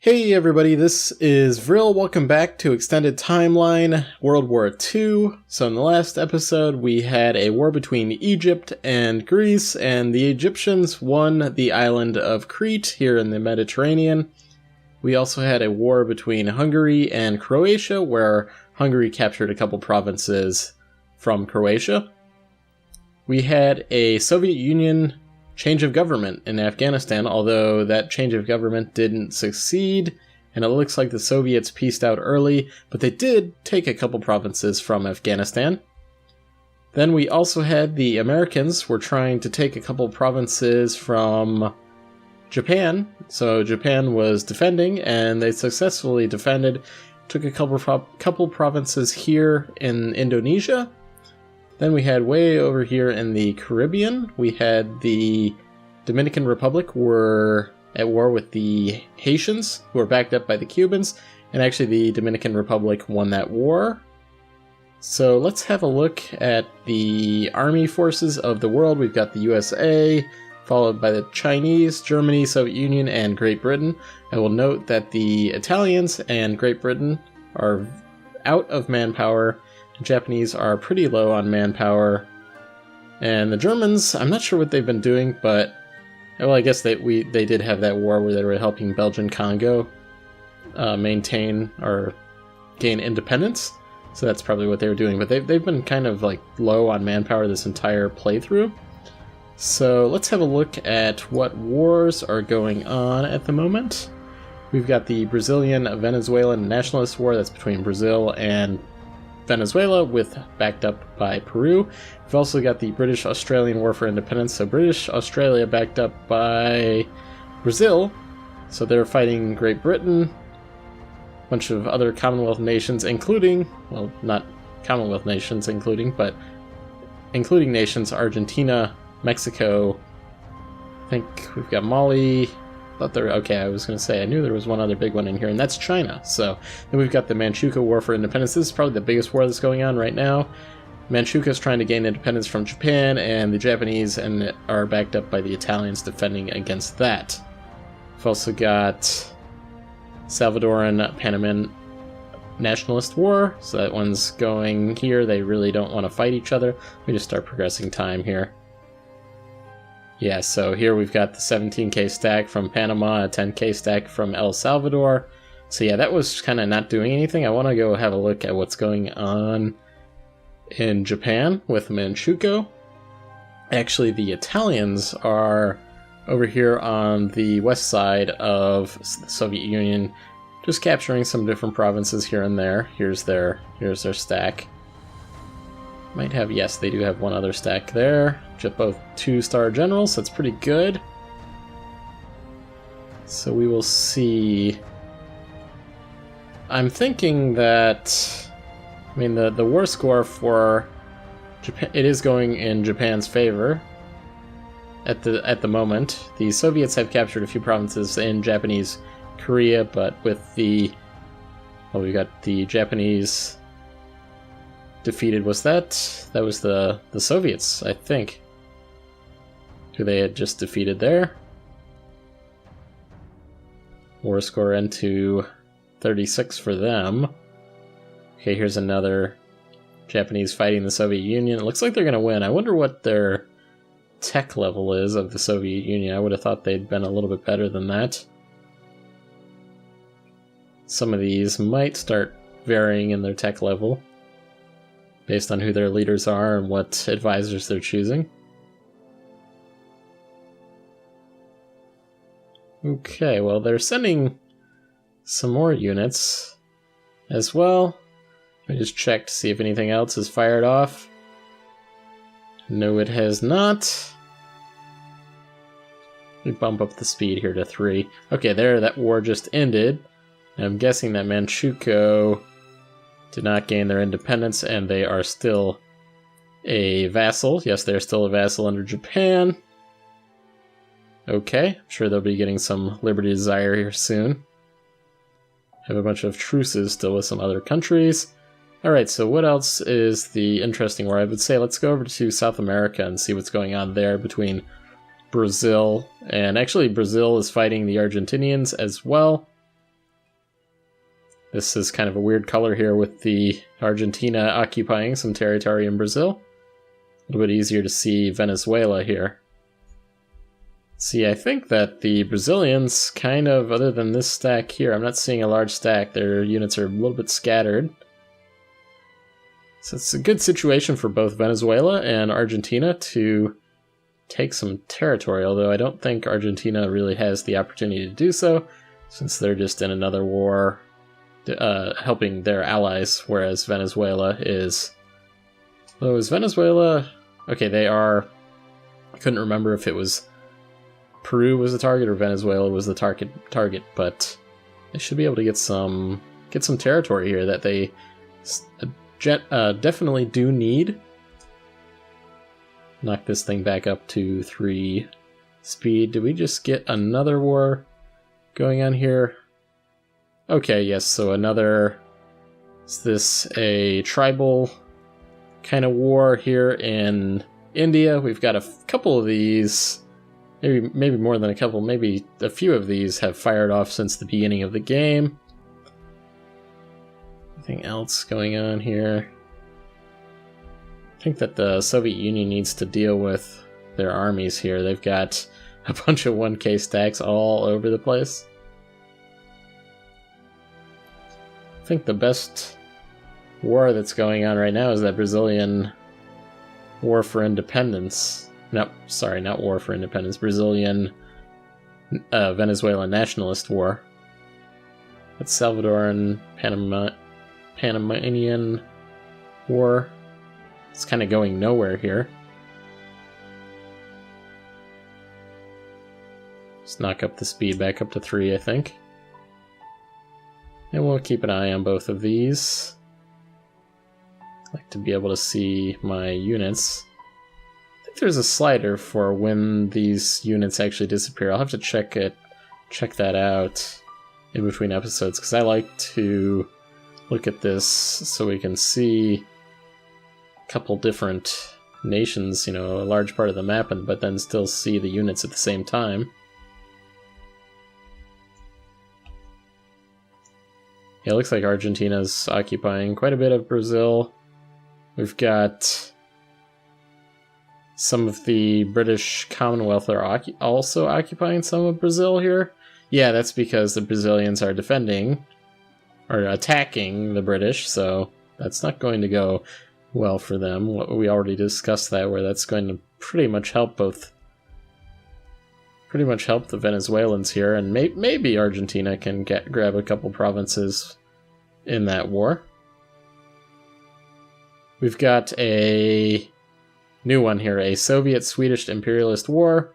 Hey everybody, this is Vril. Welcome back to Extended Timeline World War II. So in the last episode we had a war between Egypt and Greece, and the Egyptians won the island of Crete here in the Mediterranean. We also had a war between Hungary and Croatia, where Hungary captured a couple provinces from Croatia. We had a Soviet Union change of government in Afghanistan, although that change of government didn't succeed, and it looks like the Soviets peaced out early, but they did take a couple provinces from Afghanistan. Then we also had the Americans were trying to take a couple provinces from Japan, so Japan was defending, and they successfully defended, took a couple provinces here in Indonesia. Then we had way over here in the Caribbean, we had the Dominican Republic were at war with the Haitians, who were backed up by the Cubans, and actually the Dominican Republic won that war. So let's have a look at the army forces of the world. We've got the USA, followed by the Chinese, Germany, Soviet Union, and Great Britain. I will note that the Italians and Great Britain are out of manpower. Japanese are pretty low on manpower, and the Germans, I'm not sure what they've been doing, but well, I guess they did have that war where they were helping Belgian Congo maintain or gain independence, so that's probably what they were doing. But they've been kind of like low on manpower this entire playthrough. So let's have a look at what wars are going on at the moment. We've got the Brazilian-Venezuelan nationalist war that's between Brazil and Venezuela, with backed up by Peru. We've also got the British-Australian War for Independence, so British-Australia backed up by Brazil, so they're fighting Great Britain, a bunch of other Commonwealth nations, including, well, not Commonwealth nations including, but including nations Argentina, Mexico, I think we've got Mali. I was going to say, I knew there was one other big one in here, and that's China. So then we've got the Manchukuo War for Independence. This is probably the biggest war that's going on right now. Manchukuo is trying to gain independence from Japan, and the Japanese are backed up by the Italians defending against that. We've also got Salvadoran Panaman Nationalist War, so that one's going here. They really don't want to fight each other. We just start progressing time here. Yeah, so here we've got the 17k stack from Panama, a 10k stack from El Salvador. So yeah, that was kind of not doing anything. I want to go have a look at what's going on in Japan with Manchukuo. Actually, the Italians are over here on the west side of the Soviet Union, just capturing some different provinces here and there. Here's their stack. Might have, yes, they do have one other stack there. Just both 2-star generals, so that's pretty good. So we will see. I'm thinking that, I mean, the war score for Japan, it is going in Japan's favor at the moment. The Soviets have captured a few provinces in Japanese Korea, but with the, well, we got the Japanese defeated. Was that was the Soviets, I think, who they had just defeated there. War score into 36 for them. Okay, here's another Japanese fighting the Soviet Union. It looks like they're gonna win. I wonder what their tech level is of the Soviet Union. I would have thought they'd been a little bit better than that. Some of these might start varying in their tech level based on who their leaders are and what advisors they're choosing. Okay, well, they're sending some more units as well. I just checked to see if anything else is fired off. No, it has not. We bump up the speed here to 3. Okay, there, that war just ended. I'm guessing that Manchukuo did not gain their independence, and they are still a vassal. Yes, they're still a vassal under Japan. Okay, I'm sure they'll be getting some Liberty Desire here soon. Have a bunch of truces still with some other countries. Alright, so what else is the interesting war? I would say let's go over to South America and see what's going on there between Brazil, and actually Brazil is fighting the Argentinians as well. This is kind of a weird color here with the Argentina occupying some territory in Brazil. A little bit easier to see Venezuela here. See, I think that the Brazilians kind of, other than this stack here, I'm not seeing a large stack. Their units are a little bit scattered. So it's a good situation for both Venezuela and Argentina to take some territory, although I don't think Argentina really has the opportunity to do so, since they're just in another war helping their allies, whereas Venezuela is... Though is Venezuela... Okay, they are... I couldn't remember if it was Peru was the target or Venezuela was the target, but they should be able to get some territory here that they definitely do need. Knock this thing back up to 3 speed. Did we just get another war going on here? Okay, yes, so another... Is this a tribal kind of war here in India? We've got a couple of these, maybe more than a couple, maybe a few of these have fired off since the beginning of the game. Anything else going on here? I think that the Soviet Union needs to deal with their armies here. They've got a bunch of 1K stacks all over the place. I think the best war that's going on right now is that Brazilian War for Independence. No, sorry, not War for Independence. Brazilian Venezuelan Nationalist War. That's Salvadoran Panamanian War. It's kind of going nowhere here. Let's knock up the speed back up to 3, I think. And we'll keep an eye on both of these. I'd like to be able to see my units. I think there's a slider for when these units actually disappear. I'll have to check that out in between episodes, because I like to look at this so we can see a couple different nations, you know, a large part of the map, but then still see the units at the same time. Yeah, it looks like Argentina's occupying quite a bit of Brazil. We've got some of the British Commonwealth are also occupying some of Brazil here. Yeah, that's because the Brazilians are defending or attacking the British, so that's not going to go well for them. We already discussed that, where that's going to pretty much help the Venezuelans here, and maybe Argentina can grab a couple provinces in that war. We've got a new one here, a Soviet-Swedish Imperialist War.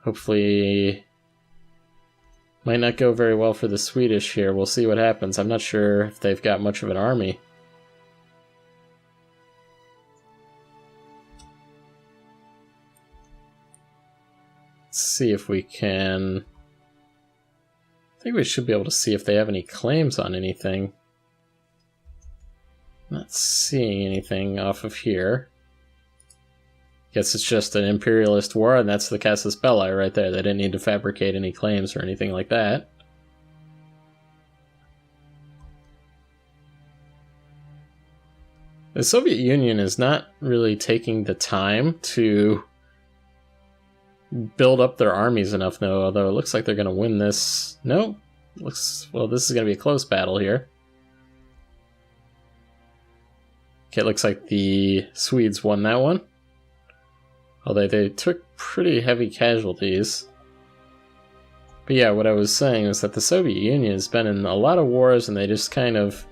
Hopefully might not go very well for the Swedish here. We'll see what happens. I'm not sure if they've got much of an army. Let's see if we can... I think we should be able to see if they have any claims on anything. Not seeing anything off of here. Guess it's just an imperialist war, and that's the casus belli right there. They didn't need to fabricate any claims or anything like that. The Soviet Union is not really taking the time to build up their armies enough, though, although it looks like they're going to win this. No? Well, this is going to be a close battle here. Okay, it looks like the Swedes won that one. Although they took pretty heavy casualties. But yeah, what I was saying was that the Soviet Union has been in a lot of wars, and they just kind of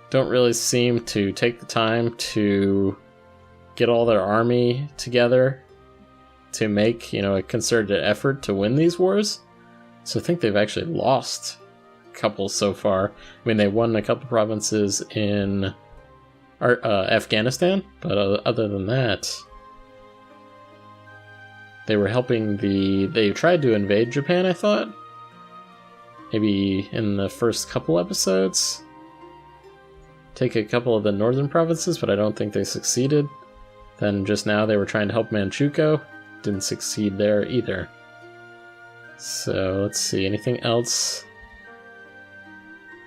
don't really seem to take the time to get all their army together to make, you know, a concerted effort to win these wars. So I think they've actually lost a couple so far. I mean, they won a couple provinces in Afghanistan, but other than that, they were helping they tried to invade Japan, I thought. Maybe in the first couple episodes. Take a couple of the northern provinces, but I don't think they succeeded. Then just now they were trying to help Manchukuo. Didn't succeed there either. So let's see, anything else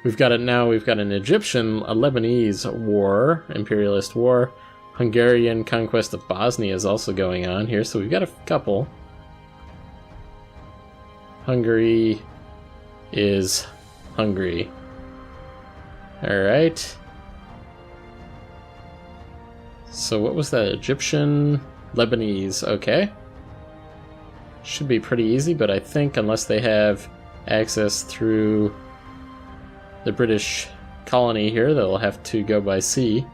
We've got it now. We've got an Egyptian, a Lebanese war, imperialist war. Hungarian conquest of Bosnia is also going on here, so we've got a couple. Hungary is Hungary. Alright. So what was that? Egyptian, Lebanese. Okay. Should be pretty easy, but I think unless they have access through the British colony here, they'll have to go by sea.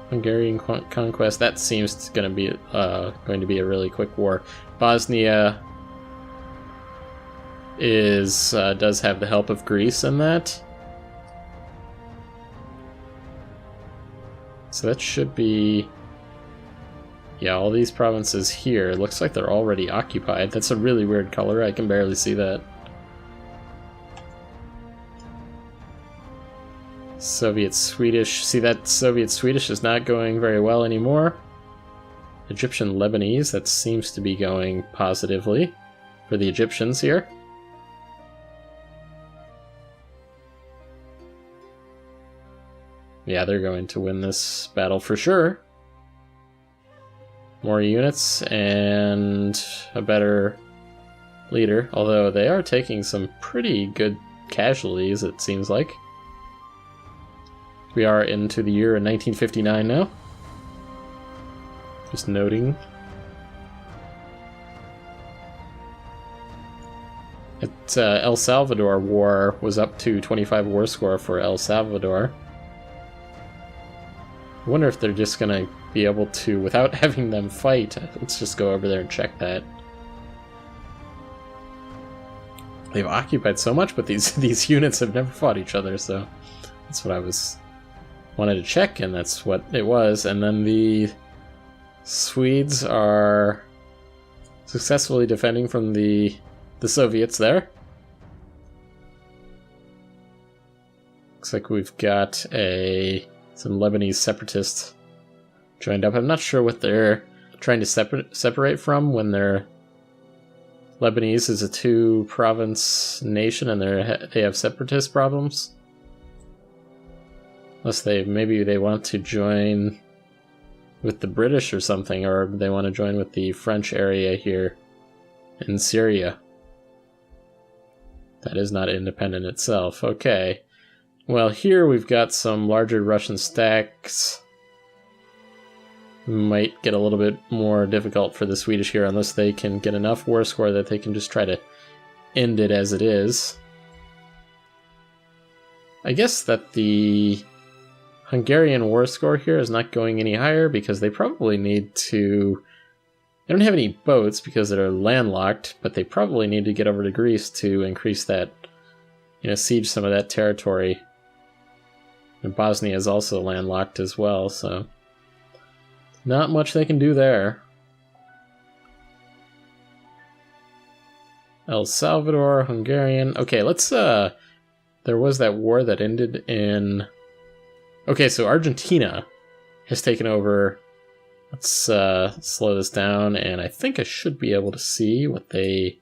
Hungarian conquest, that seems going to be a really quick war. Bosnia does have the help of Greece in that. So that should be... Yeah, all these provinces here, it looks like they're already occupied. That's a really weird color, I can barely see that. Soviet Swedish, see that Soviet Swedish is not going very well anymore. Egyptian Lebanese, that seems to be going positively for the Egyptians here. Yeah, they're going to win this battle for sure. More units and a better leader, although they are taking some pretty good casualties, it seems like. We are into the year 1959 now. Just noting. El Salvador War was up to 25 war score for El Salvador. I wonder if they're just going to be able to, without having them fight, let's just go over there and check that. They've occupied so much, but these units have never fought each other, so that's what I wanted to check, and that's what it was. And then the Swedes are successfully defending from the Soviets there. Looks like we've got some Lebanese separatists joined up. I'm not sure what they're trying to separate from when they're... Lebanese is a two-province nation and they have separatist problems. Unless maybe they want to join with the British or something, or they want to join with the French area here in Syria. That is not independent itself. Okay. Well, here we've got some larger Russian stacks. Might get a little bit more difficult for the Swedish here unless they can get enough war score that they can just try to end it as it is. I guess that the Hungarian war score here is not going any higher because they probably need to... They don't have any boats because they're landlocked, but they probably need to get over to Greece to increase that, siege some of that territory. And Bosnia is also landlocked as well, so not much they can do there. El Salvador, Hungarian. Okay, let's there was that war that ended in... Okay, so Argentina has taken over. Let's slow this down, and I think I should be able to see what they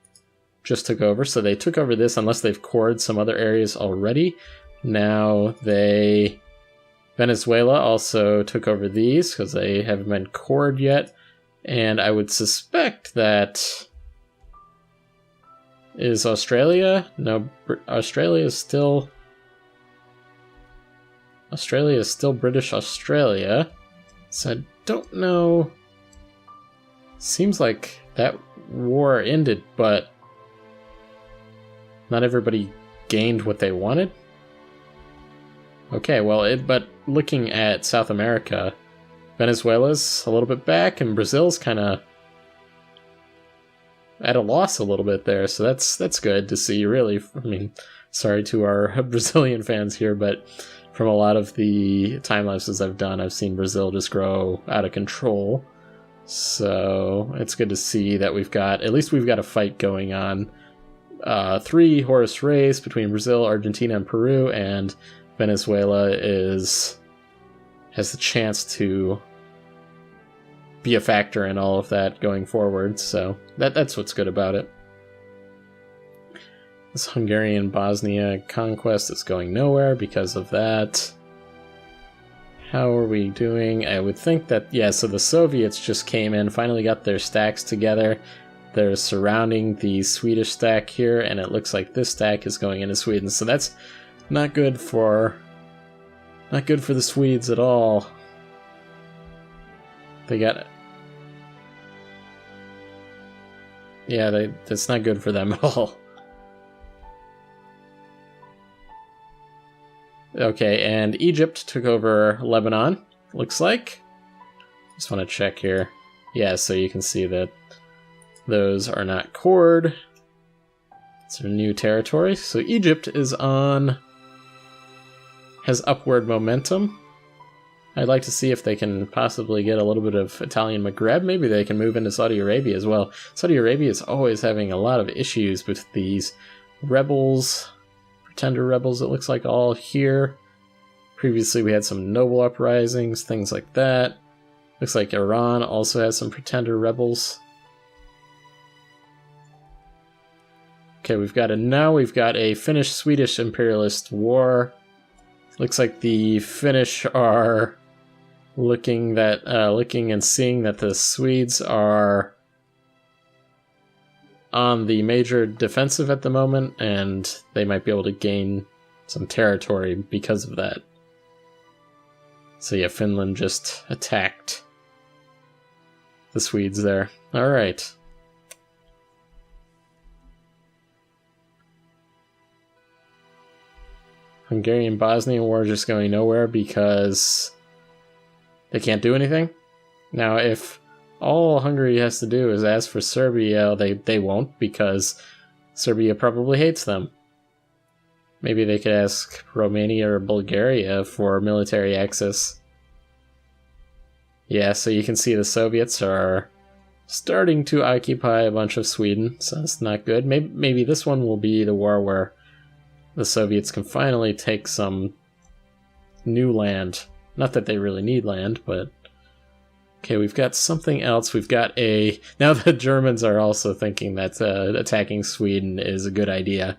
just took over. So they took over this, unless they've cored some other areas already. Now Venezuela also took over these, because they haven't been cored yet. And I would suspect that... Is Australia? No, Australia is still British Australia, so I don't know. Seems like that war ended, but not everybody gained what they wanted. Okay, well, but looking at South America, Venezuela's a little bit back, and Brazil's kind of at a loss a little bit there, so that's good to see, really. I mean, sorry to our Brazilian fans here, but from a lot of the time lapses I've done, I've seen Brazil just grow out of control. So it's good to see that at least we've got a fight going on. 3-horse race between Brazil, Argentina, and Peru, and Venezuela has the chance to be a factor in all of that going forward. So that's what's good about it. This Hungarian Bosnia conquest is going nowhere because of that. How are we doing? I would think that, yeah, so the Soviets just came in, finally got their stacks together. They're surrounding the Swedish stack here, and it looks like this stack is going into Sweden. So that's not good for the Swedes at all. They got, yeah, that's not good for them at all. Okay, and Egypt took over Lebanon, looks like. Just want to check here. Yeah, so you can see that those are not cored. It's a new territory. So Egypt has upward momentum. I'd like to see if they can possibly get a little bit of Italian Maghreb. Maybe they can move into Saudi Arabia as well. Saudi Arabia is always having a lot of issues with these rebels. Pretender rebels, it looks like, all here. Previously we had some noble uprisings, things like that. Looks like Iran also has some pretender rebels. Okay, we've got a Finnish-Swedish imperialist war. Looks like the Finnish are looking and seeing that the Swedes are on the major defensive at the moment, and they might be able to gain some territory because of that. So yeah, Finland just attacked the Swedes there. Alright. Hungarian-Bosnian war just going nowhere because they can't do anything. Now, if all Hungary has to do is ask for Serbia, they won't, because Serbia probably hates them. Maybe they could ask Romania or Bulgaria for military access. Yeah, so you can see the Soviets are starting to occupy a bunch of Sweden, so that's not good. Maybe this one will be the war where the Soviets can finally take some new land. Not that they really need land, but... Okay, we've got something else. We've got a... Now the Germans are also thinking that attacking Sweden is a good idea.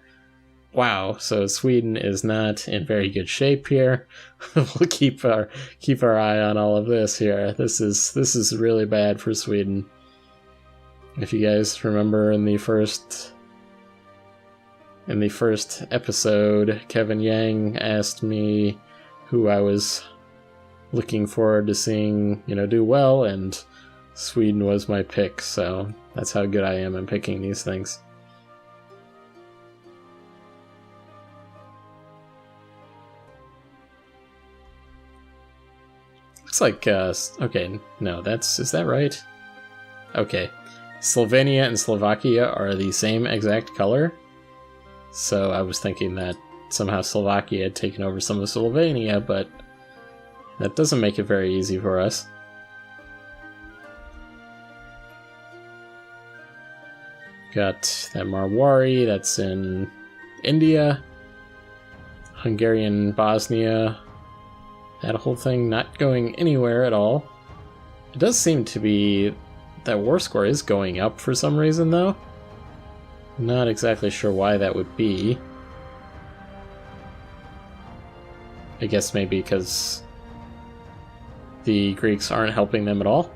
Wow, so Sweden is not in very good shape here. We'll keep our eye on all of this here. This is really bad for Sweden. If you guys remember in the first episode, Kevin Yang asked me who I was looking forward to seeing, do well, and Sweden was my pick, so that's how good I am in picking these things. Looks like, okay, no, is that right? Okay, Slovenia and Slovakia are the same exact color, so I was thinking that somehow Slovakia had taken over some of Slovenia, but that doesn't make it very easy for us. Got that Marwari, that's in India. Hungarian Bosnia. That whole thing not going anywhere at all. It does seem to be that war score is going up for some reason, though. Not exactly sure why that would be. I guess maybe because the Greeks aren't helping them at all.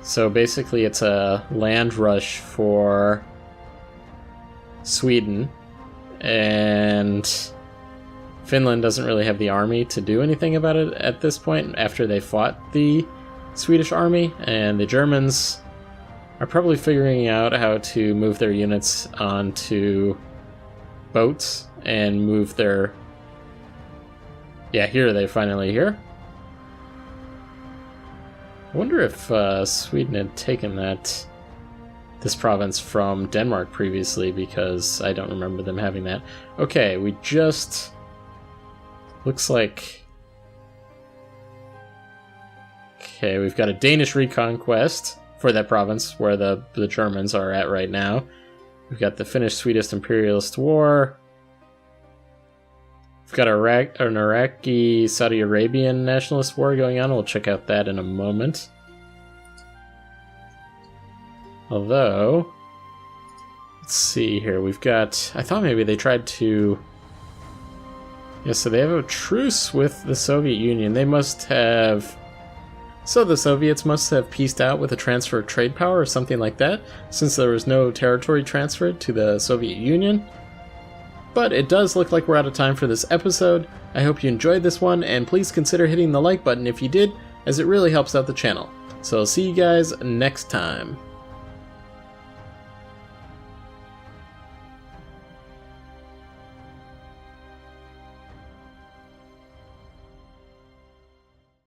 So basically it's a land rush for Sweden, and Finland doesn't really have the army to do anything about it at this point after they fought the Swedish army, and the Germans are probably figuring out how to move their units onto boats and move their... Yeah, here they're finally here. I wonder if Sweden had taken this province from Denmark previously, because I don't remember them having that. Okay, we just... Looks like... Okay, we've got a Danish reconquest for that province where the Germans are at right now. We've got the Finnish-Swedish Imperialist War. We've got an Iraqi Saudi Arabian nationalist war going on. We'll check out that in a moment. Although, let's see here, we've got, I thought maybe they tried to, yeah, so they have a truce with the Soviet Union. They must have, so the Soviets must have peaced out with a transfer of trade power or something like that, since there was no territory transferred to the Soviet Union. But it does look like we're out of time for this episode. I hope you enjoyed this one, and please consider hitting the like button if you did, as it really helps out the channel. So I'll see you guys next time.